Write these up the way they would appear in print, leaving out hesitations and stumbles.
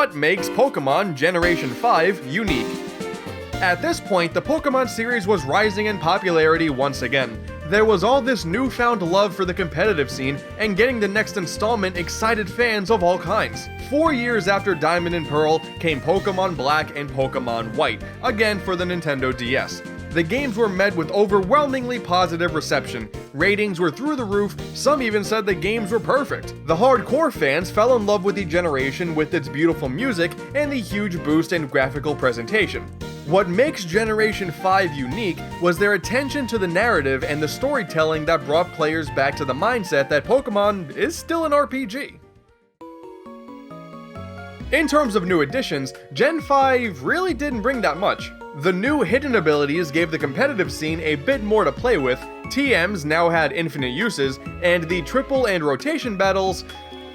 what makes Pokemon Generation 5 unique. At this point, the Pokemon series was rising in popularity once again. There was all this newfound love for the competitive scene, and getting the next installment excited fans of all kinds. 4 years after Diamond and Pearl came Pokemon Black and Pokemon White, again for the Nintendo DS. The games were met with overwhelmingly positive reception. Ratings were through the roof, some even said the games were perfect. The hardcore fans fell in love with the generation with its beautiful music and the huge boost in graphical presentation. What makes Generation 5 unique was their attention to the narrative and the storytelling that brought players back to the mindset that Pokemon is still an RPG. In terms of new additions, Gen 5 really didn't bring that much. The new hidden abilities gave the competitive scene a bit more to play with, TMs now had infinite uses, and the triple and rotation battles,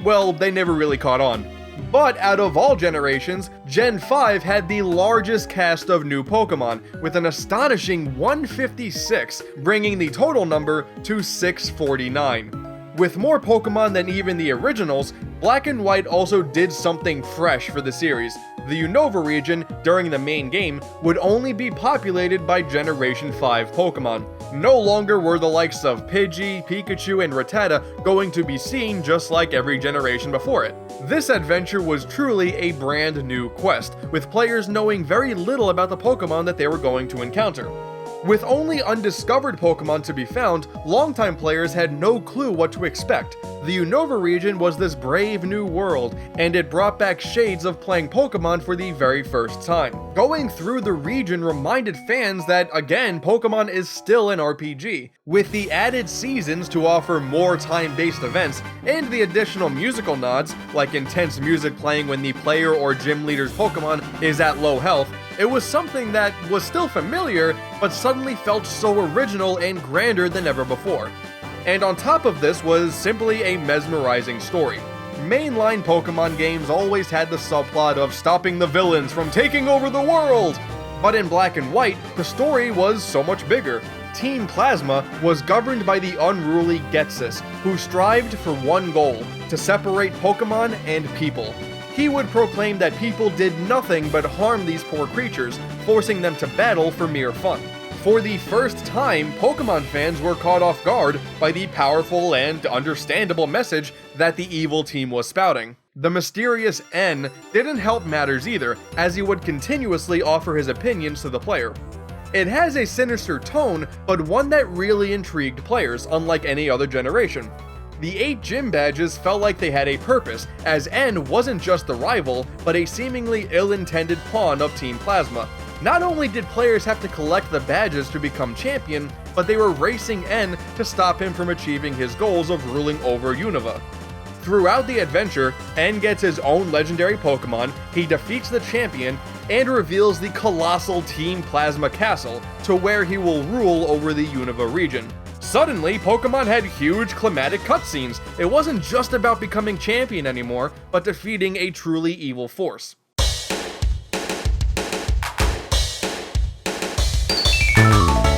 well, they never really caught on. But out of all generations, Gen 5 had the largest cast of new Pokemon, with an astonishing 156, bringing the total number to 649. With more Pokemon than even the originals, Black and White also did something fresh for the series. The Unova region, during the main game, would only be populated by Generation 5 Pokemon. No longer were the likes of Pidgey, Pikachu, and Rattata going to be seen just like every generation before it. This adventure was truly a brand new quest, with players knowing very little about the Pokemon that they were going to encounter. With only undiscovered Pokemon to be found, longtime players had no clue what to expect. The Unova region was this brave new world, and it brought back shades of playing Pokemon for the very first time. Going through the region reminded fans that, again, Pokemon is still an RPG. With the added seasons to offer more time-based events, and the additional musical nods, like intense music playing when the player or gym leader's Pokemon is at low health, it was something that was still familiar, but suddenly felt so original and grander than ever before. And on top of this was simply a mesmerizing story. Mainline Pokemon games always had the subplot of stopping the villains from taking over the world, but in Black and White, the story was so much bigger. Team Plasma was governed by the unruly Getsis, who strived for one goal: to separate Pokemon and people. He would proclaim that people did nothing but harm these poor creatures, forcing them to battle for mere fun. For the first time, Pokemon fans were caught off guard by the powerful and understandable message that the evil team was spouting. The mysterious N didn't help matters either, as he would continuously offer his opinions to the player. It has a sinister tone, but one that really intrigued players, unlike any other generation. The 8 gym badges felt like they had a purpose, as N wasn't just the rival, but a seemingly ill-intended pawn of Team Plasma. Not only did players have to collect the badges to become champion, but they were racing N to stop him from achieving his goals of ruling over Unova. Throughout the adventure, N gets his own legendary Pokemon, he defeats the champion, and reveals the colossal Team Plasma Castle, to where he will rule over the Unova region. Suddenly, Pokemon had huge climatic cutscenes. It wasn't just about becoming champion anymore, but defeating a truly evil force.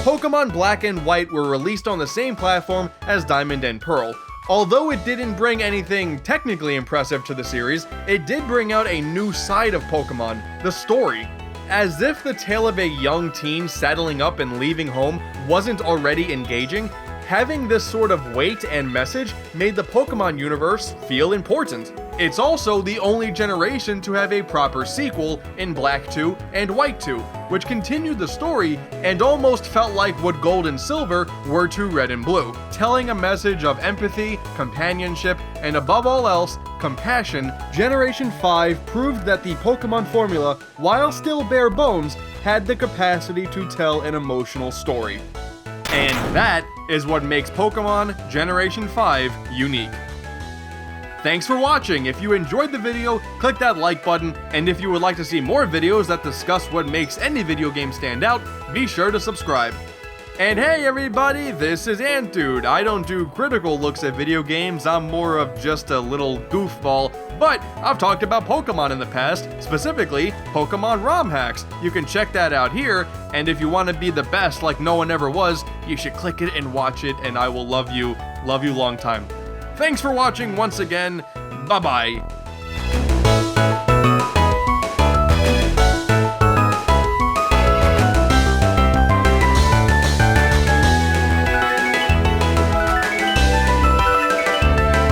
Pokemon Black and White were released on the same platform as Diamond and Pearl. Although it didn't bring anything technically impressive to the series, it did bring out a new side of Pokemon: the story. As if the tale of a young teen saddling up and leaving home wasn't already engaging, having this sort of weight and message made the Pokemon universe feel important. It's also the only generation to have a proper sequel in Black 2 and White 2, which continued the story and almost felt like what Gold and Silver were to Red and Blue, telling a message of empathy, companionship, and above all else, compassion. Generation 5 proved that the Pokemon formula, while still bare bones, had the capacity to tell an emotional story. And that is what makes Pokemon Generation 5 unique. Thanks for watching. If you enjoyed the video, click that like button, and if you would like to see more videos that discuss what makes any video game stand out, be sure to subscribe. And hey everybody, this is Antdude. I don't do critical looks at video games, I'm more of just a little goofball, but I've talked about Pokemon in the past, specifically Pokemon ROM hacks. You can check that out here, and if you want to be the best like no one ever was, you should click it and watch it, and I will love you long time. Thanks for watching once again, bye bye.